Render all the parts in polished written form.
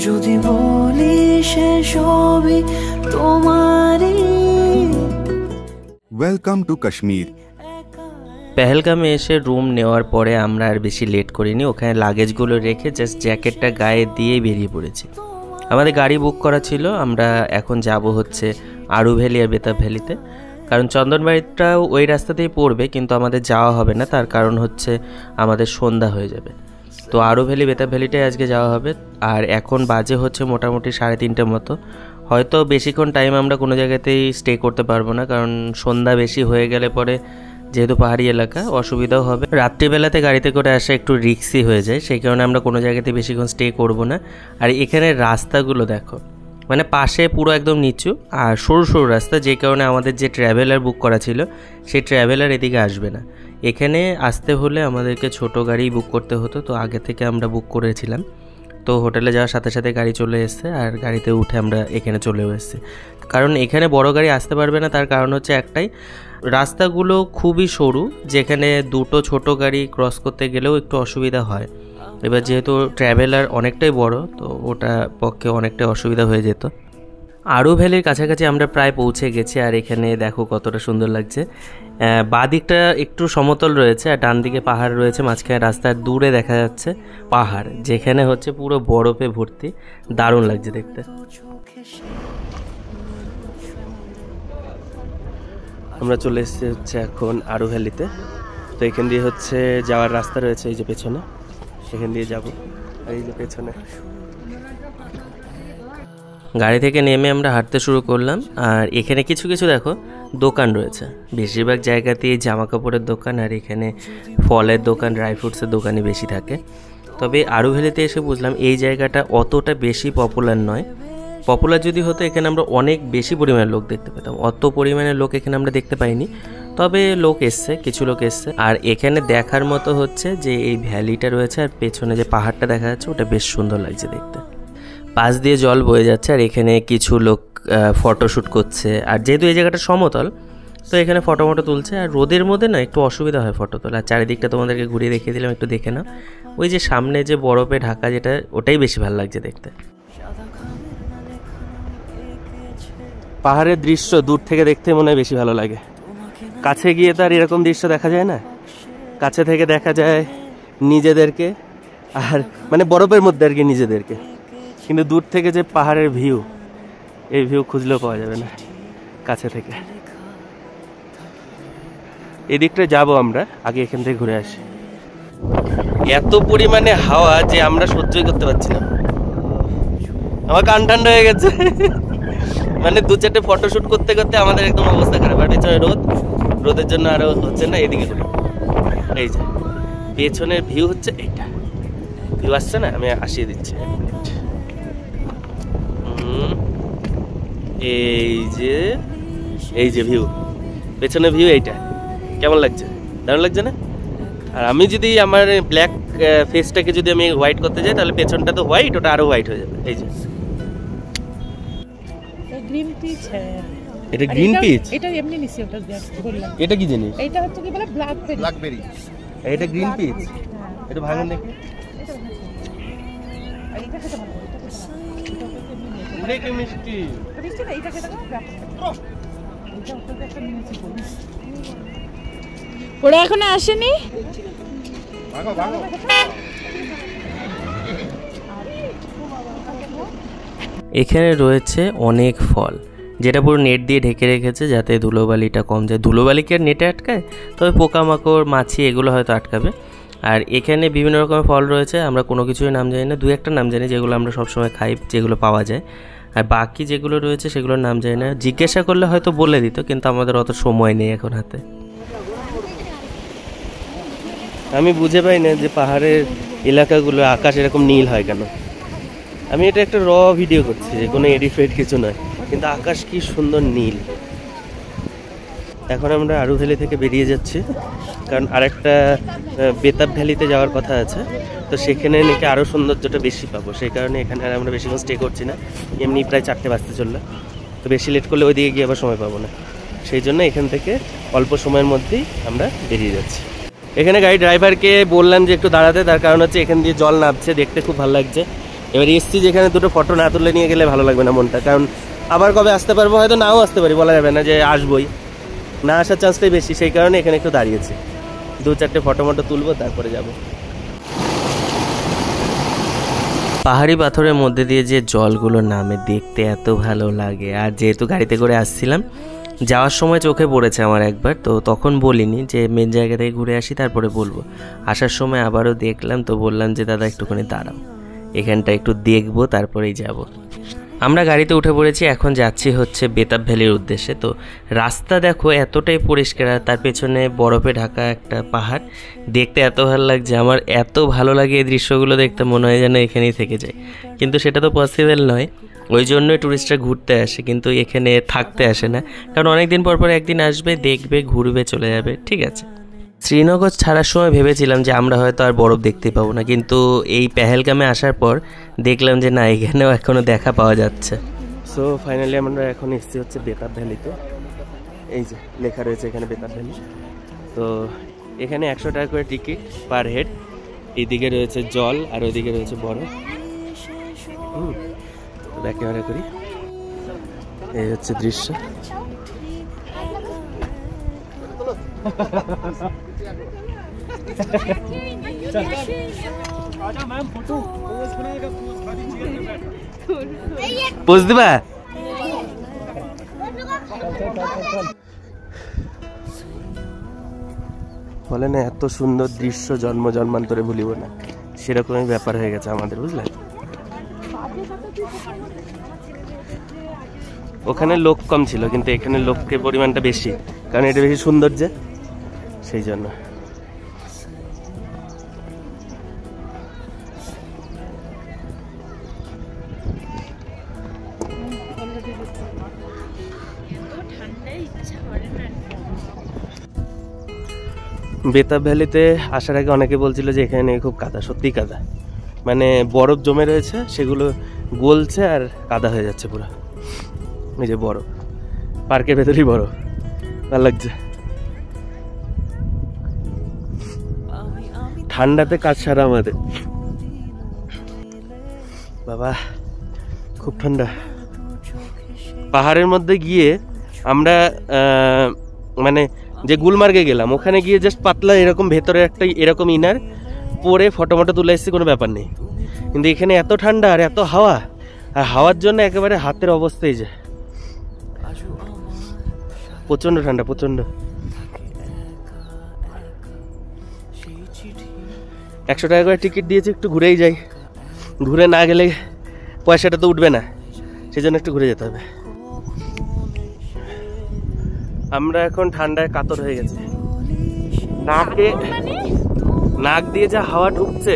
যদি বলি সে সবই তোমারই। Welcome to Kashmir. পেহেলগামে এসে রুম নেওয়ার পরে আমরা আর বেশি লেট করিনি, ওখানে লাগেজগুলো রেখে জাস্ট জ্যাকেটটা গায়ে দিয়েই বেরিয়ে পড়েছি। আমাদের গাড়ি বুক করা ছিল, আমরা এখন যাব হচ্ছে আরু ভ্যালি আর বেতাব ভ্যালিতে, কারণ চন্দনবাড়িটাও ওই রাস্তাতেই পড়বে, কিন্তু আমাদের যাওয়া হবে না, তার কারণ হচ্ছে আমাদের সন্ধ্যা হয়ে যাবে। তো আরু ভ্যালি বেতাব ভ্যালিটাই আজকে যাওয়া হবে। আর এখন বাজে হচ্ছে মোটামুটি 3:30 মতো। হয়তো বেশিক্ষণ টাইম আমরা কোনো জায়গাতেই স্টে করতে পারবো না, কারণ সন্ধ্যা বেশি হয়ে গেলে পরে যেহেতু পাহাড়ি এলাকা অসুবিধাও হবে। রাত্রিবেলাতে গাড়িতে করে আসা একটু রিস্কি হয়ে যায়, সেই কারণে আমরা কোনো জায়গাতে বেশিক্ষণ স্টে করব না। আর এখানে রাস্তাগুলো দেখো, মানে পাশে পুরো একদম নিচু আর সরু সরু রাস্তা, যে কারণে আমাদের যে ট্র্যাভেলার বুক করা ছিল সেই ট্র্যাভেলার এদিকে আসবে না। এখানে আসতে হলে আমাদেরকে ছোট গাড়ি বুক করতে হতো, তো আগে থেকে আমরা বুক করেছিলাম। তো হোটেলে যাওয়ার সাথে সাথে গাড়ি চলে এসছে, আর গাড়িতে উঠে আমরা এখানে চলেও এসেছি। কারণ এখানে বড় গাড়ি আসতে পারবে না, তার কারণ হচ্ছে একটাই, রাস্তাগুলো খুবই সরু, যেখানে দুটো ছোট গাড়ি ক্রস করতে গেলেও একটু অসুবিধা হয়। এবার যেহেতু ট্র্যাভেলার অনেকটাই বড়, তো ওটা পক্ষে অনেকটাই অসুবিধা হয়ে যেত। আরু ভ্যালির কাছাকাছি আমরা প্রায় পৌঁছে গেছি, আর এখানে দেখো কতটা সুন্দর লাগছে। বাঁ দিকটা একটু সমতল রয়েছে আর ডান দিকে পাহাড় রয়েছে, মাঝখানে রাস্তার দূরে দেখা যাচ্ছে পাহাড়, যেখানে হচ্ছে পুরো বরফে ভর্তি, দারুণ লাগছে দেখতে। আমরা চলে এসেছি হচ্ছে এখন আরু ভ্যালিতে। তো এখান দিয়ে হচ্ছে যাওয়ার রাস্তা রয়েছে, এই যে পেছনে, এখান দিয়ে যাব। আর এই যে পেছনে গাড়ি থেকে নেমে আমরা হাঁটতে শুরু করলাম। আর এখানে কিছু কিছু দেখো দোকান রয়েছে, বেশিরভাগ জায়গাতেই জামা কাপড়ের দোকান, আর এখানে ফলের দোকান, ড্রাই ফ্রুটসের দোকানই বেশি থাকে। তবে আরু ভ্যালিতে এসে বুঝলাম এই জায়গাটা অতটা বেশি পপুলার নয়। পপুলার যদি হতো এখানে আমরা অনেক বেশি পরিমাণে লোক দেখতে পেতাম, অত পরিমাণে লোক এখানে আমরা দেখতে পাইনি। তবে লোক এসছে, কিছু লোক এসছে। আর এখানে দেখার মতো হচ্ছে যে এই ভ্যালিটা রয়েছে, আর পেছনে যে পাহাড়টা দেখা যাচ্ছে ওটা বেশ সুন্দর লাগছে দেখতে। পাশ দিয়ে জল বয়ে যাচ্ছে, আর এখানে কিছু লোক ফটোশ্যুট করছে। আর যেহেতু এই জায়গাটা সমতল, তো এখানে ফটো তুলছে। আর রোদের মধ্যে না একটু অসুবিধা হয় ফটো তোলা। আর চারিদিকটা তোমাদেরকে ঘুরিয়ে দেখিয়ে দিলাম, একটু দেখে নাও। ওই যে সামনে যে বরফে ঢাকা যেটা, ওটাই বেশি ভালো লাগছে দেখতে। পাহাড়ের দৃশ্য দূর থেকে দেখতে মনে হয় বেশি ভালো লাগে, কাছে গিয়ে তো আর এরকম দৃশ্য দেখা যায় না। কাছে থেকে দেখা যায় নিজেদেরকে, আর মানে বরফের মধ্যে আর কি নিজেদেরকে, কিন্তু দূর থেকে যে পাহাড়ের ভিউ, এই ভিউ খুঁজলেও পাওয়া যাবে না কাছে থেকে। এদিকটা যাবো আমরা, আগে এখান থেকে ঘুরে আসি। এত পরিমাণে হাওয়া যে আমরা সহ্যই করতে পারছি না, আমার কান ঠান্ডা হয়ে গেছে। মানে 2-4টে ফটোশ্যুট করতে করতে আমাদের একদম অবস্থা খারাপ। আর পেছনে রোদের জন্য আরো হচ্ছে না। এদিকে এই যে পেছনের ভিউ হচ্ছে এইটা, ভিউ আসছে না, আমি আসিয়ে দিচ্ছি। এই যে ভিউ, পেছনে ভিউ এইটা, কেমন লাগছে? দারুণ লাগছে না? আর আমি যদি আমার ব্ল্যাক ফেসটাকে যদি আমি হোয়াইট করতে যাই, তাহলে পেছনটা তো হোয়াইট, ওটা আরো হোয়াইট হয়ে যাবে। এই যে গ্রিন পিচ, এটা গ্রিন পিচ, এটা এমনি নিছি, ওটা বললাম। এটা কি জিনিস? এটা হচ্ছে কি বলে ব্ল্যাকবেরি। এটা গ্রিন পিচ, এটা ভাঙুন দেখি। আর এটা খেতে ভালো, এটা কি মিষ্টি? মিষ্টি না, এটা খেতে ভালো। এটা ওটাতে একটা মিষ্টি বলি। ওরা এখনো আসেনি। ভাগো ভাগো। এখানে রয়েছে অনেক ফল, যেটা পুরো নেট দিয়ে ঢেকে রেখেছে যাতে ধুলোবালিটা কম যায়। ধুলোবালি কি আর নেটে আটকায়? তবে পোকামাকড়, মাছি এগুলো হয়তো আটকাবে। আর এখানে বিভিন্ন রকমের ফল রয়েছে, আমরা কোনো কিছুই নাম জানি না, 2-1টা নাম জানি যেগুলো আমরা সবসময় খাই, যেগুলো পাওয়া যায়। আর বাকি যেগুলো রয়েছে সেগুলোর নাম জানি না, জিজ্ঞাসা করলে হয়তো বলে দিত, কিন্তু আমাদের অত সময় নেই এখন হাতে। আমি বুঝে পাই না যে পাহাড়ের এলাকাগুলো আকাশ এরকম নীল হয় কেন। আমি এটা একটা র ভিডিও করছি, যে কোনো এডিট কিছু নয়, কিন্তু আকাশ কি সুন্দর নীল। এখন আমরা আরু ভ্যালি থেকে বেরিয়ে যাচ্ছি, কারণ আরেকটা বেতাব ভ্যালিতে যাওয়ার কথা আছে। তো সেখানে নাকি আরও সৌন্দর্যটা বেশি পাবো, সেই কারণে এখানে আর আমরা বেশিক্ষণ স্টে করছি না। এমনি প্রায় 4টে বাজতে চললো, তো বেশি লেট করলে ওইদিকে গিয়ে আবার সময় পাবো না, সেই জন্য এখান থেকে অল্প সময়ের মধ্যেই আমরা বেরিয়ে যাচ্ছি। এখানে গাড়ি ড্রাইভারকে বললাম যে একটু দাঁড়াতে, তার কারণ হচ্ছে এখান দিয়ে জল নামছে, দেখতে খুব ভালো লাগছে। এবার এসছি যেখানে দুটো ফটো না তুলে নিয়ে গেলে ভালো লাগবে না মনটা, কারণ আবার কবে আসতে পারবো, হয়তো নাও আসতে পারি, বলা যাবে না যে আসবোই, না আসার চান্সটাই বেশি। সেই কারণে এখানে একটু দাঁড়িয়েছি, 2-4টে ফটো মটো তুলবো, তারপরে যাব। পাহাড়ি পাথরের মধ্যে দিয়ে যে জলগুলো নামে দেখতে এত ভালো লাগে। আর যেহেতু গাড়িতে করে আসছিলাম, যাওয়ার সময় চোখে পড়েছে আমার একবার, তো তখন বলিনি যে মেন জায়গা থেকে ঘুরে আসি তারপরে বলবো। আসার সময় আবারও দেখলাম, তো বললাম যে দাদা একটুখানি দাঁড়াও, এখানটা একটু দেখবো তারপরেই যাব। আমরা গাড়িতে উঠে পড়েছি, এখন যাচ্ছি হচ্ছে বেতাব ভ্যালির উদ্দেশ্যে। তো রাস্তা দেখো এতটাই পরিষ্কার, আর তার পেছনে বরফে ঢাকা একটা পাহাড়, দেখতে এত ভালো লাগছে। আমার এত ভালো লাগে এই দৃশ্যগুলো দেখতে, মনে হয় যেন এখানেই থেকে যায়, কিন্তু সেটা তো পসিবল নয়। ওই জন্যই টুরিস্টরা ঘুরতে আসে, কিন্তু এখানে থাকতে আসে না, কারণ অনেক দিন পর পর একদিন আসবে, দেখবে, ঘুরবে, চলে যাবে। ঠিক আছে, শ্রীনগর ছাড়ার সময় ভেবেছিলাম যে আমরা হয়তো আর বরফ দেখতে পাবো না, কিন্তু এই পেহেলগামে আসার পর দেখলাম যে না, এখানেও এখনও দেখা পাওয়া যাচ্ছে। সো ফাইনালি আমরা এখন এসেছি হচ্ছে বেতাব ভ্যালিতে। এই যে লেখা রয়েছে এখানে বেতাব ভ্যালি। তো এখানে 100 টাকা করে টিকিট পার হেড। এইদিকে রয়েছে জল আর ওইদিকে রয়েছে বরফ। ব্যাক ক্যামেরা করি, এই হচ্ছে দৃশ্য। পোজ দিবা? বলে না এত সুন্দর দৃশ্য জন্ম জন্মান্তরে ভুলিব না, সেরকমই ব্যাপার হয়ে গেছে আমাদের, বুঝলেন? ওখানে লোক কম ছিল, কিন্তু এখানে লোকের পরিমাণটা বেশি, কারণ এটা বেশি সুন্দর যে, সেই জন্য। বেতাব ভ্যালিতে আসার আগে অনেকে বলছিল যে এখানে খুব কাদা, সত্যিই কাদা, মানে বরফ জমে রয়েছে, সেগুলো গলছে আর কাদা হয়ে যাচ্ছে পুরো। এই যে বরফ, পার্কের ভেতরেই বরফ, ভালো লাগছে। ঠান্ডাতে কাজ সারা আমাদের, বাবা খুব ঠান্ডা। পাহাড়ের মধ্যে গিয়ে আমরা মানে যে গুলমার্গে গেলাম, ওখানে গিয়ে জাস্ট পাতলা এরকম ভেতরে একটা এরকম ইনার পরে ফটো মটো তুলে এসেছি, কোনো ব্যাপার নেই। কিন্তু এখানে এত ঠান্ডা আর এত হাওয়া, আর হাওয়ার জন্য একেবারে হাতের অবস্থাই যায়, প্রচন্ড ঠান্ডা, প্রচন্ড। 100 টাকা করে টিকিট দিয়েছি, একটু ঘুরেই যাই, ঘুরে না গেলে পয়সাটা তো উঠবে না, সেই জন্য একটু ঘুরে যেতে হবে। আমরা এখন ঠান্ডায় কাতর হয়ে গেছি, নাক দিয়ে যা হাওয়া ঢুকছে,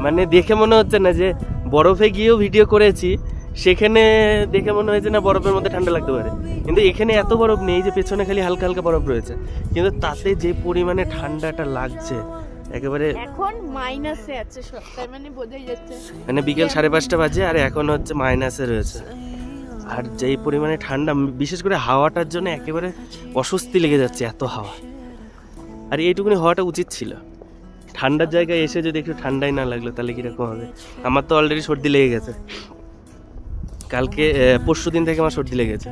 মানে দেখে মনে হচ্ছে না যে বরফে গিয়েও ভিডিও করেছি, সেখানে দেখে মনে হয়েছে না বরফের মধ্যে ঠান্ডা লাগতে পারে, কিন্তু এখানে এত বরফ নেই, যে পেছনে খালি হালকা হালকা বরফ রয়েছে, কিন্তু তাতে যে পরিমাণে ঠান্ডাটা লাগছে একেবারে। এখন মাইনাসে আছে সব, তাই মানে বোঝাই যাচ্ছে, মানে বিকেল 5:30 বাজে আর এখন হচ্ছে মাইনাসে রয়েছে। আর যেই পরিমাণে ঠান্ডা, বিশেষ করে হাওয়াটার জন্য একেবারে অস্বস্তি লেগে যাচ্ছে, এত হাওয়া। আর এইটুকুনি হওয়াটা উচিত ছিল, ঠান্ডার জায়গায় এসে যদি একটু ঠান্ডাই না লাগলো তাহলে কিরকম হবে। আমার তো অলরেডি সর্দি লেগে গেছে, কালকে পরশু দিন থেকে আমার সর্দি লেগেছে,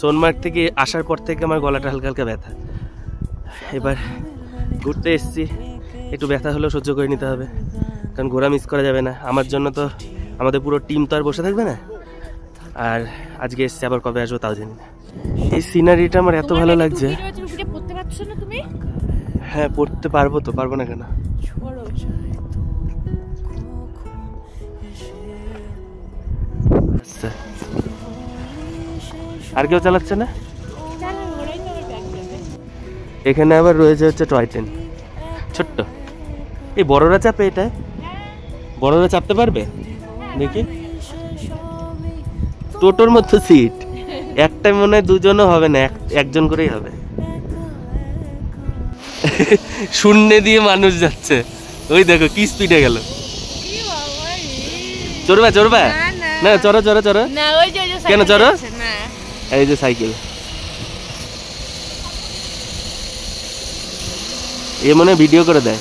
সোনমার্গ থেকে আসার পর থেকে আমার গলাটা হালকা হালকা ব্যথা। এবার ঘুরতে এসছি, একটু ব্যথা হলেও সহ্য করে নিতে হবে, কারণ ঘোরা মিস করা যাবে না। আমার জন্য তো আমাদের পুরো টিম তো আর বসে থাকবে না, আর আজকে এসছি, আবার কবে আসবো তাও জানি না। এই সিনারিটা আমার এত ভালো লাগছে। পড়তে পারছো না তুমি? হ্যাঁ পড়তে পারবো, তো পারবো না কেন। আচ্ছা, আর কেউ চালাচ্ছে না? এখানে আবার রয়েছে হচ্ছে টয় ট্রেন, ছোট্ট। এই বড়রা চাপে, এটা বড়রা চাপতে পারবে? দেখি, টোটোর মতো সিট, একটা মনে হয় দুজনও হবে না, একজন করেই হবে। শূন্য দিয়ে মানুষ যাচ্ছে, ওই দেখো কি স্পিডে গেল। চড়বা চড়বা? না চড়ো চড়ো চড়ো। কেন চড়ো? এই যে সাইকেল, এ মনে ভিডিও করে দেয়।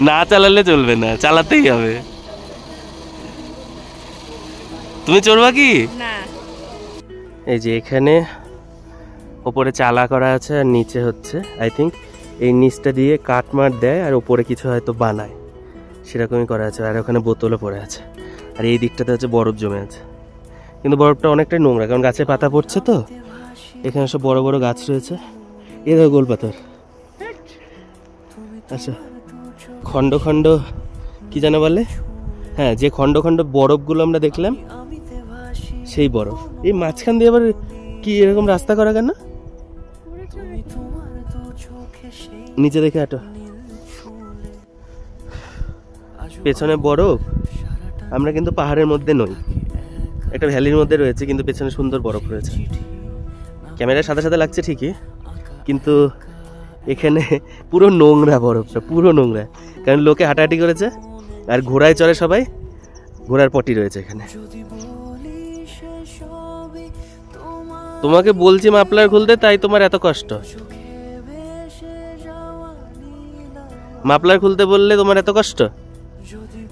না চালালে চলবে না, চালাতেই হবে। তুমি চড়বা কি? না এই যে এখানে ওপরে চালা করা আছে আর নিচে হচ্ছে আই থিঙ্ক এই নিচটা দিয়ে কাঠমার দেয় আর ওপরে কিছু হয়তো বানায়, সেরকমই করা আছে। আর ওখানে বোতলও পড়ে আছে। আর এই দিকটাতে হচ্ছে বরফ জমে আছে, কিন্তু বরফটা অনেকটাই নোংরা, কারণ গাছে পাতা পড়ছে তো। এখানে সব বড় বড় গাছ রয়েছে। এ দেখো গোল পাথর। আচ্ছা, খণ্ড খণ্ড কি যেন বলে, হ্যাঁ, যে খণ্ড খণ্ড বরফগুলো আমরা দেখলাম সেই বরফ। এই মাঝখান দিয়ে আবার কি এরকম রাস্তা করা কেন? নিচে দেখে হাঁটো। পেছনে বরফ, আমরা কিন্তু পাহাড়ের মধ্যে নই, একটা ভ্যালির মধ্যে রয়েছে, কিন্তু পেছনে সুন্দর বরফ রয়েছে। ক্যামেরার সাথে সাথে লাগছে ঠিকই, কিন্তু এখানে পুরো নোংরা বরফটা, পুরো নোংরা, কারণ লোকে হাঁটাহাঁটি করেছে আর ঘোড়ায় চড়ে সবাই, ঘোড়ার পটি রয়েছে এখানে। তোমাকে বলছি মাফলার খুলতে, তাই তোমার এত কষ্ট। মাফলার খুলতে বললে তোমার এত কষ্ট।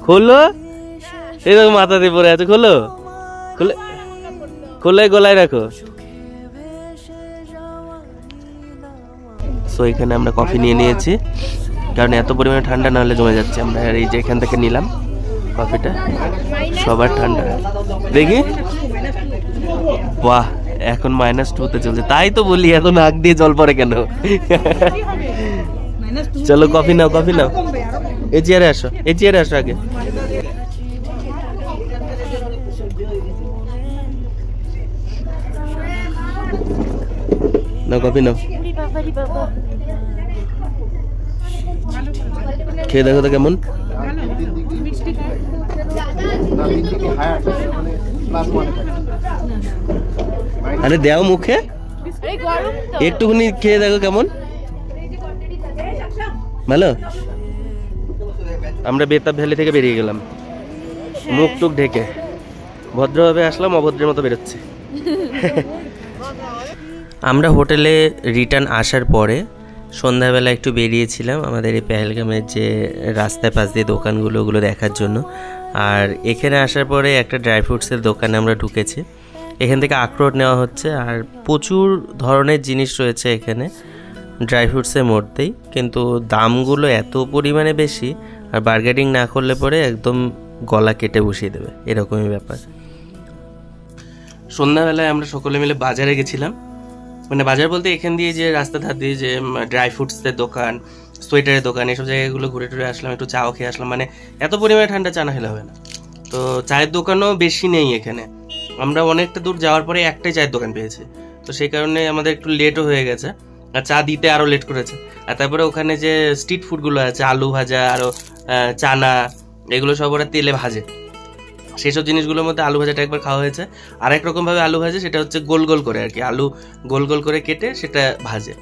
খোলো, এই তো মাথা দিয়ে পড়ে আছে, খোলো, খুলে খুলে গলায় রাখো। সো এখানে আমরা কফি নিয়ে নিয়েছি, কারণ এত পরিমাণে ঠান্ডা না হলে জমে যাচ্ছে। আমরা এই যে এখান থেকে নিলাম কফিটা, সবার ঠান্ডা। দেখি, বাহ, এখন -2 চলছে। তাই তো বলি এখন নাক দিয়ে জল পড়ে কেন। চলো কফি নাও, কফি নাও। এই চেয়ারে আসো, এই চেয়ারে আসো আগে। নাও কফি নাও, খেয়ে দেখো তো কেমন। আরে দেও মুখে, একটুখানি খেয়ে দেখো কেমন। ভালো। আমরা বেতাব ভ্যালি থেকে বেরিয়ে গেলাম, মুখ টুক ঢেকে। ভদ্রভাবে আসলাম, অভদ্রের মতো বেরোচ্ছে। আমরা হোটেলে রিটার্ন আসার পরে সন্ধ্যাবেলা একটু বেরিয়েছিলাম আমাদের এই পেহেলগামের যে রাস্তায় পাশ দিয়ে দোকানগুলো, ওগুলো দেখার জন্য। আর এখানে আসার পরে একটা ড্রাই ফ্রুটসের দোকানে আমরা ঢুকেছি। এখান থেকে আখরোট নেওয়া হচ্ছে, আর প্রচুর ধরনের জিনিস রয়েছে এখানে ড্রাই ফ্রুটসের মধ্যেই, কিন্তু দামগুলো এত পরিমাণে বেশি, আর বার্গেনিং না করলে পরে একদম গলা কেটে বসিয়ে দেবে, এরকমই ব্যাপার। সন্ধ্যাবেলায় আমরা সকলে মিলে বাজারে গেছিলাম, মানে বাজার বলতে এখান দিয়ে যে রাস্তা ধার দিয়ে যে ড্রাই ফ্রুটসের দোকান, সোয়েটারের দোকান, এসব জায়গাগুলো ঘুরে টুরে আসলাম, একটু চাও খেয়ে আসলাম। মানে এত পরিমাণে ঠান্ডা চা না হলে হবে না। তো চায়ের দোকানও বেশি নেই এখানে, আমরা অনেকটা দূর যাওয়ার পরে একটাই চায়ের দোকান পেয়েছি, তো সেই কারণে আমাদের একটু লেটও হয়ে গেছে, আর চা দিতে আরও লেট করেছে। আর তারপরে ওখানে যে স্ট্রিট ফুডগুলো আছে, আলু ভাজা, আরও চানা, এগুলো সব ওরা তেলে ভাজে। সেসব জিনিসগুলোর মধ্যে আলু ভাজাটা একবার খাওয়া হয়েছে। আরেক রকমভাবে আলু ভাজে, সেটা হচ্ছে গোল গোল করে আর কি, আলু গোল গোল করে কেটে সেটা ভাজে।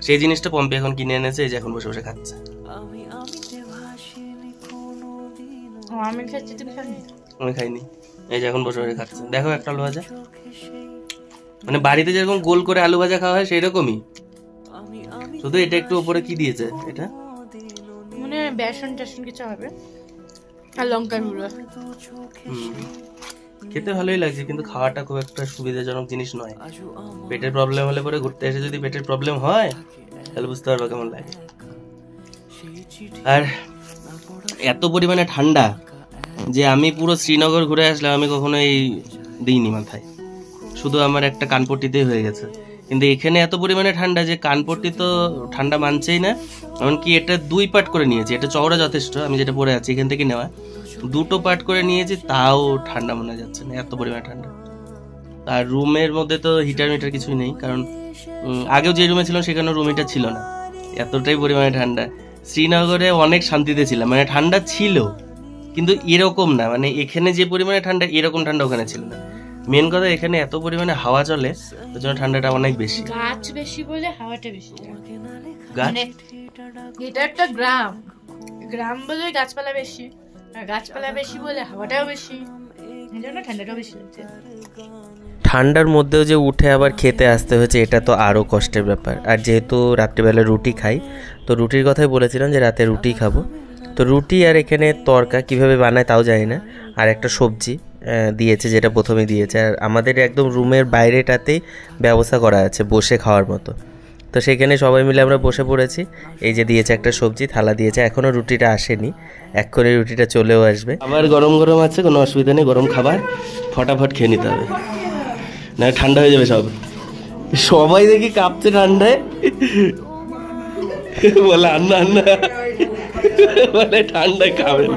সেই জিনিসটা পম্পি এখন কিনে এনেছে, এই যে এখন বসে বসে খাচ্ছে। আমি খাইনি, এই যে এখন বসে বসে খাচ্ছে। দেখো একটা আলু ভাজা, মানে বাড়িতে যেরকম গোল করে আলু ভাজা খাওয়া হয় সেই রকমই, শুধু এটা একটু উপরে কি দিয়েছে, এটা মানে বেসন টেসন কিছু হবে, আর লঙ্কার গুঁড়ো। খেতে ভালোই লাগছে, কিন্তু খাওয়াটা খুব একটা সুবিধাজনক জিনিস নয়। পেটের প্রবলেম হলে পরে ঘুরতে এসে যদি পেটের প্রবলেম হয়, তাহলে বুঝতে পারবা কেমন লাগে। আর এত পরিমাণে ঠান্ডা যে আমি পুরো শ্রীনগর ঘুরে আসলাম, আমি কখনো এই দিইনি মাথায়, শুধু আমার একটা কানপট্টিতেই হয়ে গেছে। কিন্তু এখানে এত পরিমাণে ঠান্ডা যে কানপট্টি তো ঠান্ডা মানছেই না। এমনকি এটা 2 পার্ট করে নিয়েছি, এটা চওড়া যথেষ্ট, আমি যেটা পরে আছি এখান থেকে নেওয়া, 2টো পার্ট করে নিয়েছি, তাও ঠান্ডা মনে যাচ্ছে না, এত পরিমাণে ঠান্ডা। আর রুমের মধ্যে তো হিটার মিটার কিছুই নেই, কারণ আগেও যে রুমে ছিলাম সেখানেও রুম হিটার ছিল না, এতটাই পরিমাণে ঠান্ডা। শ্রীনগরে অনেক শান্তিতে ছিলাম, মানে ঠান্ডা ছিল কিন্তু এরকম না, মানে এখানে যে পরিমাণে ঠান্ডা এরকম ঠান্ডা ওখানে ছিল না। মেন কথা এখানে এত পরিমাণে হাওয়া চলে, ওই জন্য ঠান্ডাটা অনেক বেশি। গাছ বেশি বলে হাওয়াটা বেশি। গাছ, এটা একটা গ্রাম, গ্রাম বলে গাছপালা বেশি, আর গাছপালা বেশি বলে হাওয়াটাও বেশি, এই জন্য ঠান্ডাটাও বেশি লাগছে। ঠান্ডার মধ্যেও যে উঠে আবার খেতে আসতে হয়েছে, এটা তো আরও কষ্টের ব্যাপার। আর যেহেতু রাত্রিবেলা রুটি খাই, তো রুটির কথাই বলেছিলাম যে রাতে রুটি খাবো। তো রুটি আর এখানে তরকা কীভাবে বানায় তাও জানি না, আর একটা সবজি দিয়েছে যেটা প্রথমে দিয়েছে। আর আমাদের একদম রুমের বাইরেটাতেই ব্যবস্থা করা আছে বসে খাওয়ার মতো, তো সেখানে সবাই মিলে আমরা বসে পড়েছি। এই যে দিয়েছে একটা সবজি, থালা দিয়েছে, এখনও রুটিটা আসেনি, এক্ষুনি রুটিটা চলেও আসবে। আবার গরম গরম আছে, কোনো অসুবিধা নেই, গরম খাবার ফটাফট খেয়ে নিতে হবে, না ঠান্ডা হয়ে যাবে সব। সবাই দেখি কাঁপছে ঠান্ডায়, বলে আন্না আন্না, বলে ঠান্ডায় খাবেন।